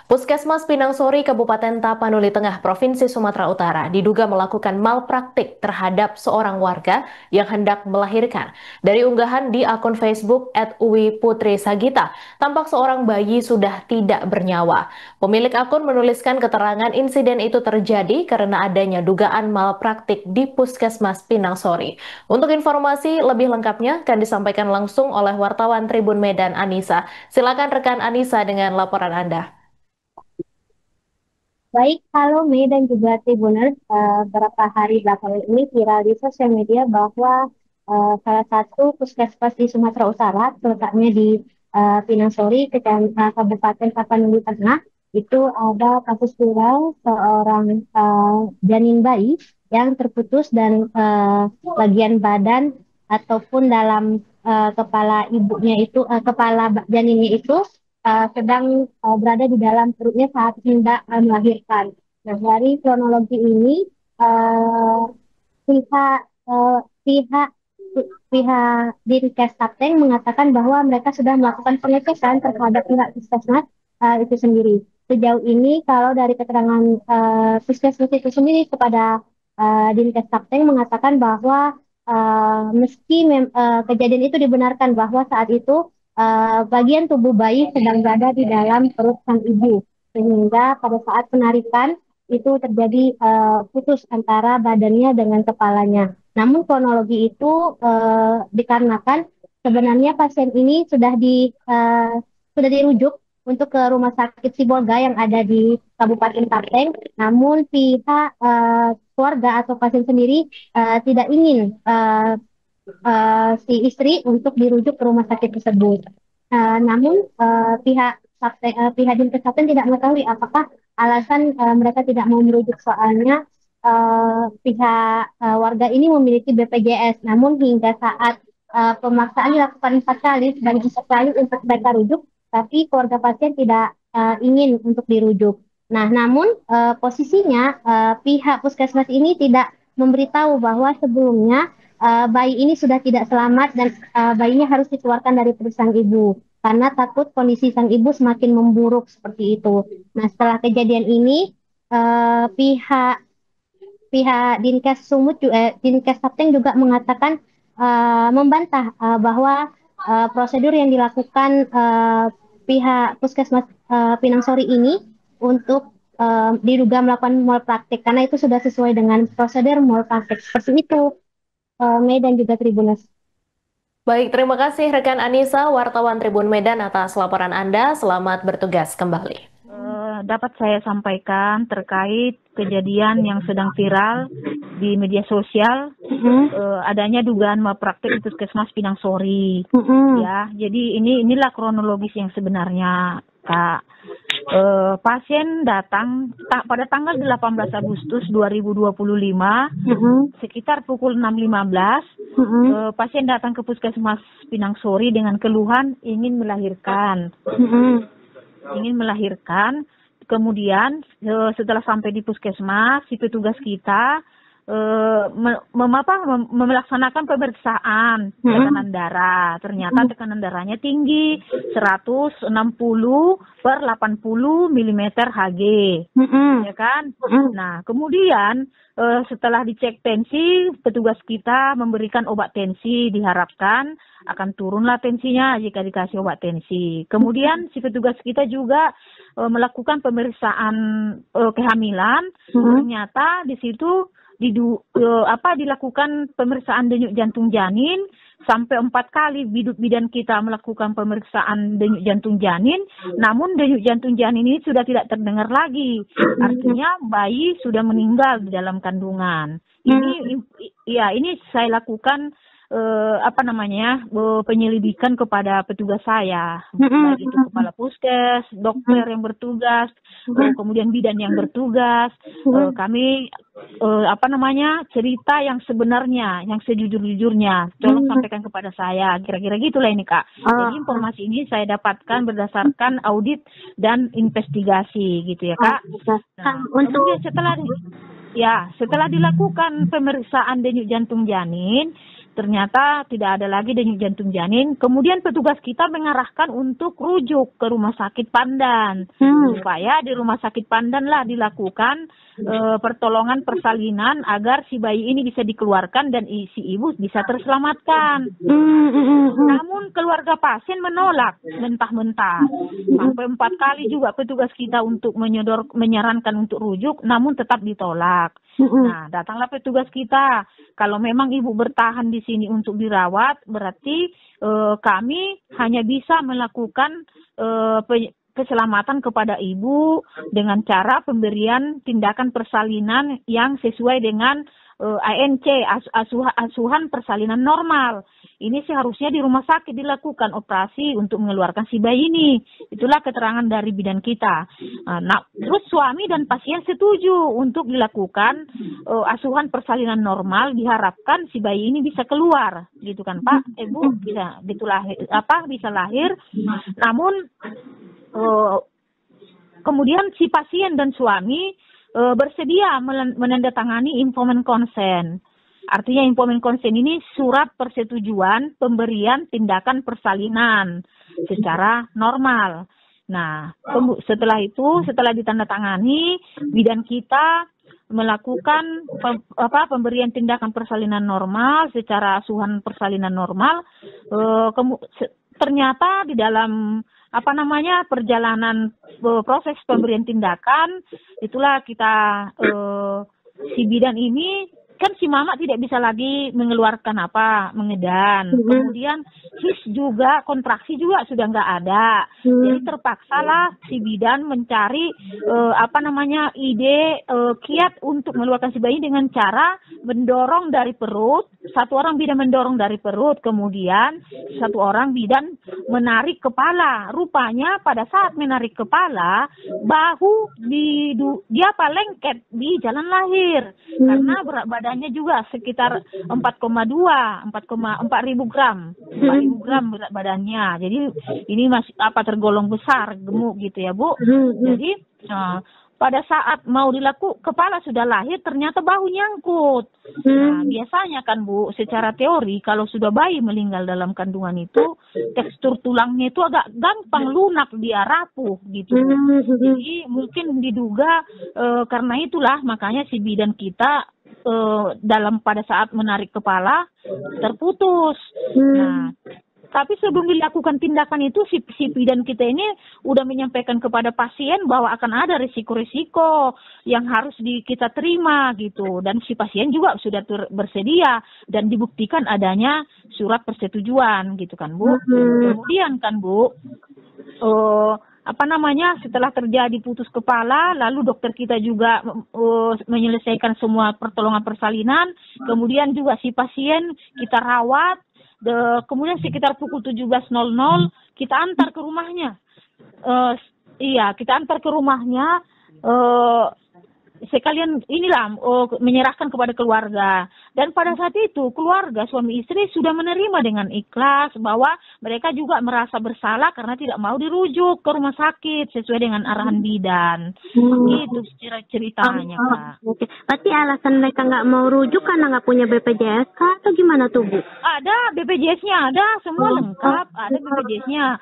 Puskesmas Pinang Sori, Kabupaten Tapanuli Tengah, Provinsi Sumatera Utara, diduga melakukan malpraktik terhadap seorang warga yang hendak melahirkan. Dari unggahan di akun Facebook @uwi_putri_sagita, tampak seorang bayi sudah tidak bernyawa. Pemilik akun menuliskan keterangan insiden itu terjadi karena adanya dugaan malpraktik di Puskesmas Pinang Sori. Untuk informasi lebih lengkapnya akan disampaikan langsung oleh wartawan Tribun Medan Anissa. Silakan rekan Anissa dengan laporan Anda. Baik, halo Mei dan juga Tribuners. Beberapa hari belakangan ini viral di sosial media bahwa salah satu puskesmas di Sumatera Utara, terletaknya di Pinang Sori, Kabupaten Tapanuli Tengah, itu ada kasus viral seorang janin bayi yang terputus dan bagian badan ataupun dalam kepala ibunya itu, janinnya itu sedang berada di dalam perutnya saat hendak melahirkan. Nah, dari kronologi ini uh, pihak uh, pihak pihak Dinkes Kapteng mengatakan bahwa mereka sudah melakukan pengecekan terhadap pihak puskesmas itu sendiri. Sejauh ini, kalau dari keterangan puskesmas itu sendiri kepada Dinkes Kapteng mengatakan bahwa kejadian itu dibenarkan bahwa saat itu bagian tubuh bayi sedang berada di dalam perut sang ibu, sehingga pada saat penarikan itu terjadi putus antara badannya dengan kepalanya. Namun kronologi itu dikarenakan sebenarnya pasien ini sudah dirujuk untuk ke Rumah Sakit Sibolga yang ada di Kabupaten Kapteng. Namun pihak keluarga atau pasien sendiri tidak ingin si istri untuk dirujuk ke rumah sakit tersebut. Namun pihak Dinkes Kapten tidak mengetahui apakah alasan mereka tidak mau merujuk, soalnya pihak warga ini memiliki BPJS. Namun hingga saat pemaksaan dilakukan 4 kali, sebanyak 4 kali untuk mereka rujuk, tapi keluarga pasien tidak ingin untuk dirujuk. Nah, namun posisinya pihak puskesmas ini tidak memberitahu bahwa sebelumnya bayi ini sudah tidak selamat dan bayinya harus dikeluarkan dari perut sang ibu karena takut kondisi sang ibu semakin memburuk seperti itu. Nah, setelah kejadian ini pihak pihak Dinkes Kapteng juga mengatakan membantah bahwa prosedur yang dilakukan pihak Puskesmas Pinang Sori ini untuk diduga melakukan malpraktik karena itu sudah sesuai dengan prosedur malpraktik seperti itu. Mei dan juga Tribuners. Baik, terima kasih rekan Anissa, wartawan Tribun Medan atas laporan Anda. Selamat bertugas kembali. Dapat saya sampaikan terkait kejadian yang sedang viral di media sosial, adanya dugaan malpraktik di Puskesmas Pinang Sori. Ya, jadi inilah kronologis yang sebenarnya, Kak. Pasien datang pada tanggal 18 Agustus 2025 sekitar pukul 6.15. Pasien datang ke Puskesmas Pinang Sori dengan keluhan ingin melahirkan. Kemudian setelah sampai di puskesmas, si petugas kita melaksanakan pemeriksaan tekanan darah. Ternyata tekanan darahnya tinggi, 160/80 mm Hg, ya kan? Nah, kemudian setelah dicek tensi, petugas kita memberikan obat tensi, diharapkan akan turunlah tensinya jika dikasih obat tensi. Kemudian si petugas kita juga melakukan pemeriksaan kehamilan. Ternyata di situ dilakukan pemeriksaan denyut jantung janin sampai 4 kali bidan kita melakukan pemeriksaan denyut jantung janin, namun denyut jantung janin ini sudah tidak terdengar lagi. Artinya bayi sudah meninggal di dalam kandungan. Ini saya lakukan penyelidikan kepada petugas saya, baik itu kepala puskes, dokter yang bertugas, kemudian bidan yang bertugas. Kami cerita yang sebenarnya, yang sejujur-jujurnya, tolong sampaikan kepada saya. Kira-kira gitulah ini, Kak. Jadi informasi ini saya dapatkan berdasarkan audit dan investigasi, gitu ya, Kak. Nah, kemudian setelah dilakukan pemeriksaan denyut jantung janin, ternyata tidak ada lagi denyut jantung janin. Kemudian petugas kita mengarahkan untuk rujuk ke rumah sakit Pandan, supaya di rumah sakit Pandan lah dilakukan pertolongan persalinan agar si bayi ini bisa dikeluarkan dan si ibu bisa terselamatkan. Namun keluarga pasien menolak mentah-mentah. Sampai 4 kali juga petugas kita untuk menyarankan untuk rujuk, namun tetap ditolak. Nah, datanglah petugas kita. Kalau memang ibu bertahan di sini untuk dirawat, berarti kami hanya bisa melakukan keselamatan kepada ibu dengan cara pemberian tindakan persalinan yang sesuai dengan ANC, asuhan persalinan normal. Ini seharusnya di rumah sakit dilakukan operasi untuk mengeluarkan si bayi ini. Itulah keterangan dari bidan kita. Nah, terus suami dan pasien setuju untuk dilakukan asuhan persalinan normal. Diharapkan si bayi ini bisa keluar, gitu kan Pak? Ibu bisa lahir. Namun kemudian si pasien dan suami bersedia menandatangani informed consent. Artinya informed consent ini surat persetujuan pemberian tindakan persalinan secara normal. Nah, setelah itu, setelah ditandatangani, bidan kita melakukan pemberian tindakan persalinan normal secara asuhan persalinan normal. Ternyata di dalam perjalanan proses pemberian tindakan, itulah kita si bidan ini kan si mama tidak bisa lagi mengeluarkan mengedan. Kemudian juga kontraksi juga sudah nggak ada. Jadi terpaksalah si bidan mencari ide kiat untuk mengeluarkan si bayi dengan cara mendorong dari perut. Satu orang bidan mendorong dari perut, kemudian satu orang bidan menarik kepala. Rupanya pada saat menarik kepala, bahu dia lengket di jalan lahir karena berat badannya juga sekitar 4,4 ribu gram berat badannya. Jadi ini masih tergolong besar, gemuk gitu ya Bu. Jadi pada saat mau kepala sudah lahir, ternyata bahu nyangkut. Nah, biasanya kan Bu, secara teori kalau sudah bayi meninggal dalam kandungan itu, tekstur tulangnya itu agak gampang lunak, dia rapuh gitu. Jadi mungkin diduga karena itulah makanya si bidan kita pada saat menarik kepala terputus. Nah, tapi sebelum dilakukan tindakan itu si bidan kita ini udah menyampaikan kepada pasien bahwa akan ada risiko-risiko yang harus kita terima gitu, dan si pasien juga sudah bersedia dan dibuktikan adanya surat persetujuan gitu kan Bu. Kemudian kan Bu, setelah terjadi putus kepala, lalu dokter kita juga menyelesaikan semua pertolongan persalinan, kemudian juga si pasien kita rawat. Kemudian sekitar pukul 17.00 kita antar ke rumahnya. Kita antar ke rumahnya. Sekalian menyerahkan kepada keluarga. Dan pada saat itu keluarga suami istri sudah menerima dengan ikhlas bahwa mereka juga merasa bersalah karena tidak mau dirujuk ke rumah sakit sesuai dengan arahan bidan. Itu ceritanya Kak. Berarti alasan mereka nggak mau rujuk karena nggak punya BPJS kah atau gimana tuh Bu? Ada BPJS-nya, ada semua lengkap, ada BPJS-nya.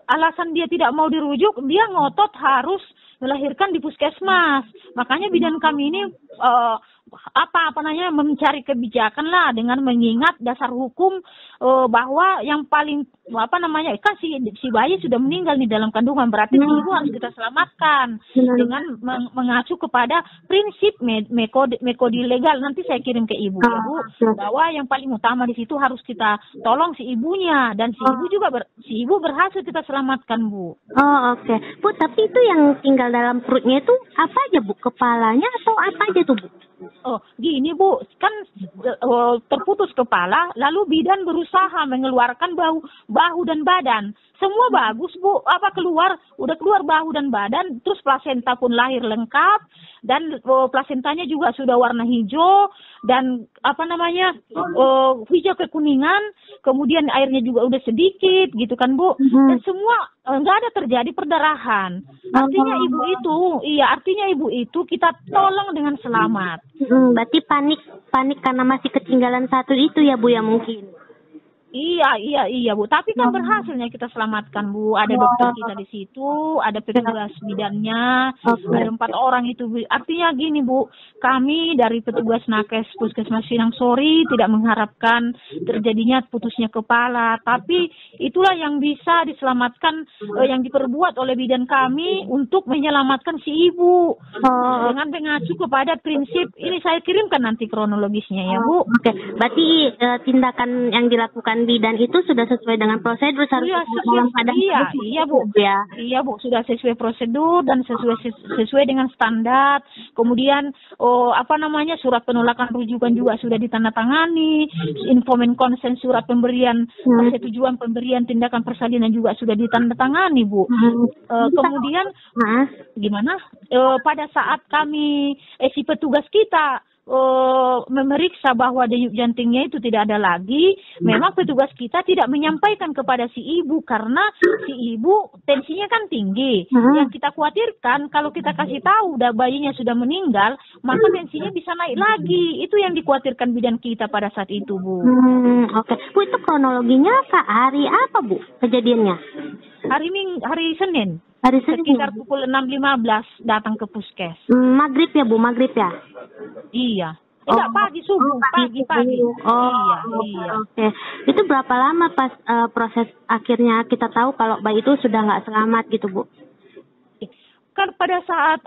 Alasan dia tidak mau dirujuk, dia ngotot harus melahirkan di puskesmas. Makanya bidan kami ini mencari kebijakan lah dengan mengingat dasar hukum bahwa yang paling kan si bayi sudah meninggal di dalam kandungan, berarti ibu harus kita selamatkan dengan mengacu kepada prinsip metode legal. Nanti saya kirim ke ibu ya Bu, bahwa yang paling utama di situ harus kita tolong si ibunya, dan si ibu berhasil kita selamatkan Bu. Oke. Bu, tapi itu yang tinggal dalam perutnya itu apa aja Bu? Kepalanya atau apa aja tuh Bu? Gini Bu, kan terputus kepala, lalu bidan berusaha mengeluarkan bahu dan badan. Semua bagus, Bu. Udah keluar bahu dan badan, terus plasenta pun lahir lengkap, dan plasentanya juga sudah warna hijau, dan hijau kekuningan, kemudian airnya juga udah sedikit, gitu kan, Bu. Dan semua nggak ada terjadi perdarahan. Artinya ibu itu kita tolong dengan selamat. Berarti panik karena masih ketinggalan satu itu ya, Bu, ya mungkin. Iya, Bu. Tapi kan berhasilnya kita selamatkan, Bu. Ada dokter kita di situ, ada petugas bidannya, ada 4 orang itu, Bu. Artinya gini, Bu, kami dari petugas nakes Puskesmas Pinang Sori tidak mengharapkan terjadinya putusnya kepala, tapi itulah yang bisa diselamatkan, yang diperbuat oleh bidan kami untuk menyelamatkan si ibu. Dengan mengacu kepada prinsip, ini saya kirimkan nanti kronologisnya ya, Bu. Oke, berarti tindakan yang dilakukan bidan itu sudah sesuai dengan prosedur seharusnya dalam keadaan iya, Bu. Ya. Iya, Bu, sudah sesuai prosedur dan sesuai dengan standar. Kemudian surat penolakan rujukan juga sudah ditandatangani, infomen konsen surat pemberian persetujuan pemberian tindakan persalinan juga sudah ditandatangani, Bu. Kemudian gimana? Pada saat kami si petugas kita memeriksa bahwa denyut jantungnya itu tidak ada lagi, memang petugas kita tidak menyampaikan kepada si ibu karena si ibu tensinya kan tinggi. Yang kita khawatirkan kalau kita kasih tahu bayinya sudah meninggal, maka tensinya bisa naik lagi. Itu yang dikhawatirkan bidan kita pada saat itu, Bu. Oke. Bu, itu kronologinya hari apa, Bu, kejadiannya? Hari Senin. Hari Senin. Sekitar pukul 6.15 datang ke puskes. Maghrib ya, Bu, maghrib ya? Iya. Enggak, pagi, subuh, pagi. Iya. Oke. Itu berapa lama pas proses akhirnya kita tahu kalau bayi itu sudah nggak selamat gitu, Bu? Kan pada saat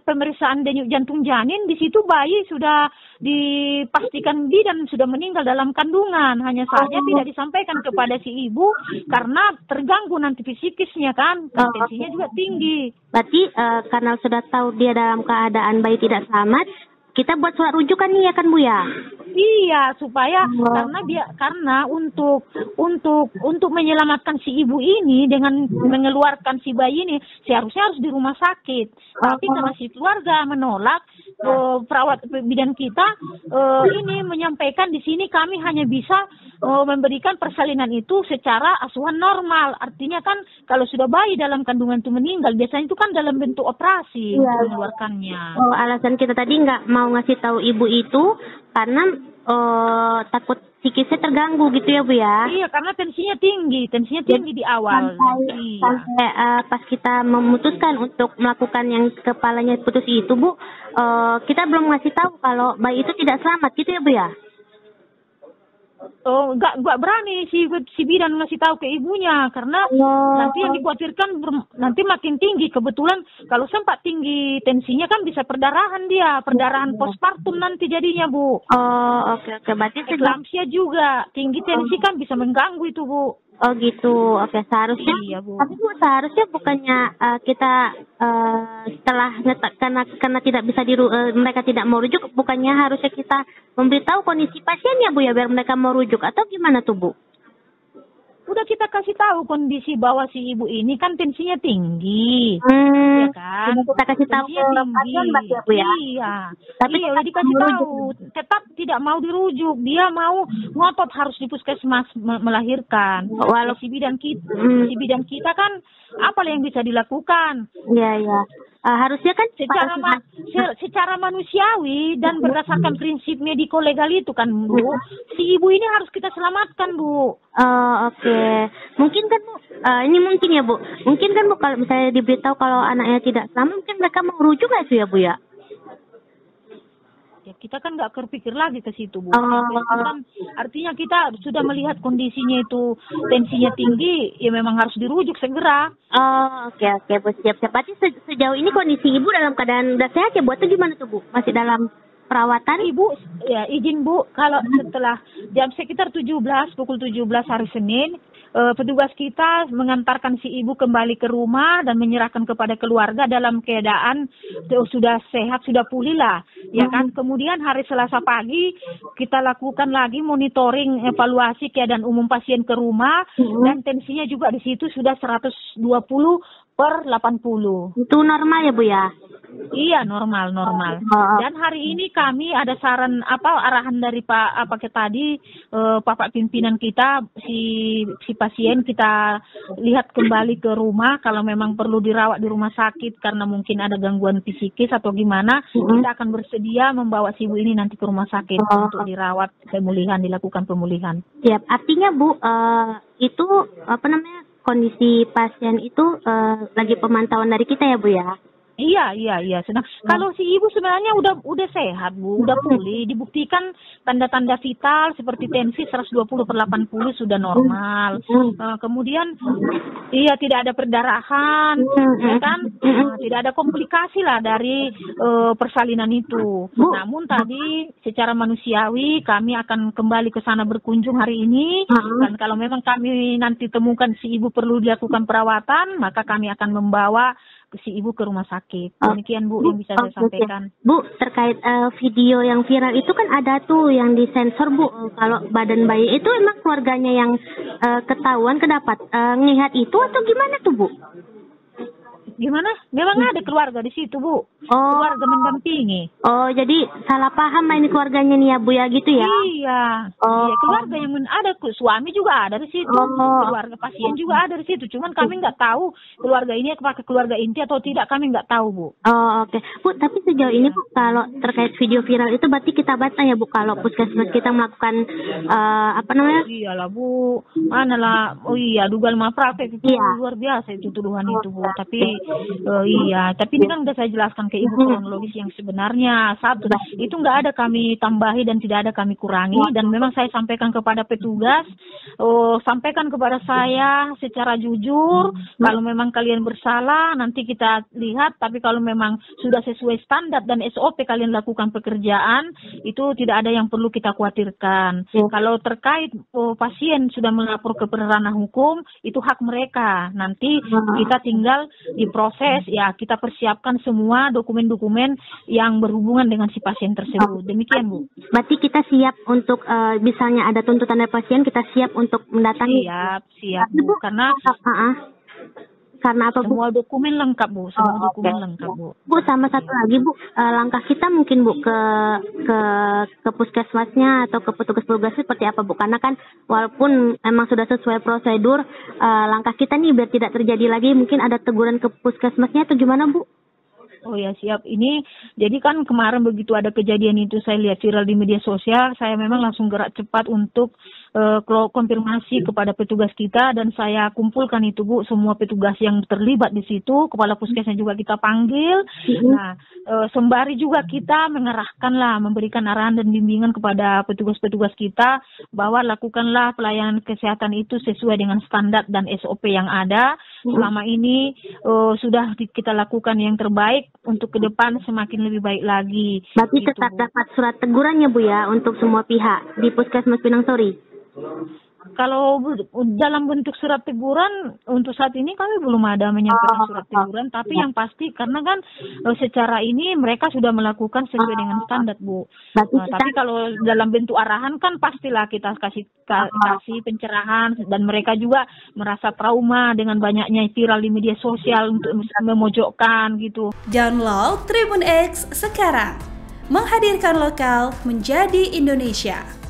pemeriksaan denyut jantung janin, di situ bayi sudah dipastikan bidan sudah meninggal dalam kandungan. Hanya saja tidak disampaikan kepada si ibu karena terganggu nanti psikisnya kan, tensinya juga tinggi. Berarti karena sudah tahu dia dalam keadaan bayi tidak selamat, kita buat surat rujukan nih ya kan, Bu ya? Iya, supaya karena untuk menyelamatkan si ibu ini dengan mengeluarkan si bayi ini seharusnya harus di rumah sakit. Tapi karena si keluarga menolak, perawat bidan kita ini menyampaikan di sini kami hanya bisa memberikan persalinan itu secara asuhan normal. Artinya kan kalau sudah bayi dalam kandungan itu meninggal, biasanya itu kan dalam bentuk operasi untuk mengeluarkannya. Alasan kita tadi nggak mau ngasih tahu ibu itu karena takut psikisnya terganggu gitu ya, Bu ya? Iya, karena tensinya tinggi di awal. Sampai pas kita memutuskan untuk melakukan yang kepalanya putus itu, Bu, kita belum ngasih tahu kalau bayi itu tidak selamat gitu ya, Bu ya? Nggak berani si bidan ngasih tahu ke ibunya karena nanti yang dikhawatirkan nanti makin tinggi. Kebetulan kalau sempat tinggi tensinya kan bisa perdarahan postpartum nanti jadinya, Bu. Oke. Berarti eklamsia juga tinggi tensi kan bisa mengganggu itu, Bu. Oh gitu, oke. Seharusnya, iya, Bu. Tapi Bu, seharusnya bukannya kita setelah karena tidak bisa mereka tidak mau rujuk, bukannya harusnya kita memberitahu kondisi pasiennya, Bu ya, biar mereka mau rujuk atau gimana tuh, Bu? Udah kita kasih tahu kondisi bahwa si ibu ini kan tensinya tinggi, ya kan? Udah kita kasih tahu ke pasien, ya, Bu ya? Iya. Tapi udah dikasih tahu, tetap tidak mau dirujuk. Dia mau ngotot harus di puskesmas melahirkan. Walau si bidan kita kan apa yang bisa dilakukan? Iya. Harusnya kan secara manusiawi dan berdasarkan prinsip mediko legal itu kan, Bu, si ibu ini harus kita selamatkan, Bu. Oke. Mungkin kan, Bu, ini mungkin ya, Bu. Mungkin kan, Bu, kalau misalnya diberitahu kalau anaknya tidak selamat, mungkin mereka mau rujuk nggak sih ya, Bu ya? Ya kita kan nggak berpikir lagi ke situ, Bu. Kan, artinya kita sudah melihat kondisinya itu tensinya tinggi, ya memang harus dirujuk segera. Oke, Bu, siap. Berarti sejauh ini kondisi ibu dalam keadaan udah sehat ya, Bu? Atau gimana tuh, Bu? Masih dalam perawatan? Ibu, ya izin, Bu, kalau setelah jam sekitar pukul 17 hari Senin, petugas kita mengantarkan si ibu kembali ke rumah dan menyerahkan kepada keluarga dalam keadaan sudah sehat, sudah pulih lah, ya kan. Kemudian hari Selasa pagi kita lakukan lagi monitoring evaluasi keadaan umum pasien ke rumah, dan tensinya juga di situ sudah 120/80. Itu normal ya Bu ya? Iya, normal. Dan hari ini kami ada saran arahan dari Bapak pimpinan kita, si pasien kita lihat kembali ke rumah. Kalau memang perlu dirawat di rumah sakit karena mungkin ada gangguan psikis atau gimana, kita akan bersedia membawa si ibu ini nanti ke rumah sakit untuk dirawat, dilakukan pemulihan. Siap. Artinya Bu, itu kondisi pasien itu lagi pemantauan dari kita ya Bu ya? Iya. Kalau si ibu sebenarnya udah sehat Bu, udah pulih, dibuktikan tanda-tanda vital seperti tensi 120/80 sudah normal. Kemudian tidak ada perdarahan, ya kan? Tidak ada komplikasi lah dari persalinan itu. Namun tadi secara manusiawi kami akan kembali ke sana berkunjung hari ini, dan kalau memang kami nanti temukan si ibu perlu dilakukan perawatan, maka kami akan membawa si ibu ke rumah sakit. Demikian Bu yang bisa saya sampaikan. Bu, terkait video yang viral itu kan ada tuh yang disensor Bu. Kalau badan bayi itu emang keluarganya yang ketahuan kedapat ngelihat itu atau gimana tuh Bu? Gimana? Memang ada keluarga di situ Bu. Keluarga mendampingi. Jadi salah paham ini keluarganya nih ya Bu ya gitu ya? Iya. Iya, keluarga yang ada, suami juga ada di situ. Keluarga pasien juga ada di situ. Cuman kami nggak tahu keluarga ini pakai keluarga inti atau tidak, kami nggak tahu Bu. Oke. Bu, tapi sejauh ini Bu, kalau terkait video viral itu berarti kita bantah ya Bu kalau puskesmas kita melakukan Iyalah Bu. Manalah. Oh iya, dugaan malpraktek itu luar biasa itu tuduhan itu Bu. Tapi ini kan udah saya jelaskan ke Ibu kronologis yang sebenarnya. Satu, itu nggak ada kami tambahi dan tidak ada kami kurangi, dan memang saya sampaikan kepada petugas, sampaikan kepada saya secara jujur, kalau memang kalian bersalah nanti kita lihat, tapi kalau memang sudah sesuai standar dan SOP kalian lakukan pekerjaan, itu tidak ada yang perlu kita khawatirkan. Kalau terkait pasien sudah melapor ke ranah hukum, itu hak mereka. Nanti kita tinggal diproses, ya kita persiapkan semua dokumen-dokumen yang berhubungan dengan si pasien tersebut. Demikian Bu. Berarti kita siap untuk misalnya ada tuntutan dari pasien, kita siap untuk mendatangi. Siap Bu, karena apa Bu? Semua dokumen lengkap Bu, dokumen lengkap Bu. Bu, sama satu lagi Bu, langkah kita mungkin Bu ke puskesmasnya atau ke petugas-petugas seperti apa Bu? Karena kan walaupun memang sudah sesuai prosedur, langkah kita nih biar tidak terjadi lagi, mungkin ada teguran ke puskesmasnya atau gimana Bu? Oh ya, siap. Ini jadi kan kemarin begitu ada kejadian itu saya lihat viral di media sosial, saya memang langsung gerak cepat untuk konfirmasi kepada petugas kita, dan saya kumpulkan itu Bu semua petugas yang terlibat di situ, kepala puskesnya juga kita panggil. Nah, sembari juga kita memberikan arahan dan bimbingan kepada petugas-petugas kita bahwa lakukanlah pelayanan kesehatan itu sesuai dengan standar dan SOP yang ada. Selama ini sudah kita lakukan yang terbaik, untuk ke depan semakin lebih baik lagi. Berarti tetap dapat surat tegurannya Bu ya untuk semua pihak di Puskesmas Pinang Sori? Kalau dalam bentuk surat teguran untuk saat ini kami belum ada menyampaikan surat teguran, tapi yang pasti karena kan secara ini mereka sudah melakukan sesuai dengan standar Bu. Tapi kalau dalam bentuk arahan kan pastilah kita kasih pencerahan, dan mereka juga merasa trauma dengan banyaknya viral di media sosial untuk memojokkan gitu. Download Tribun X sekarang, menghadirkan lokal menjadi Indonesia.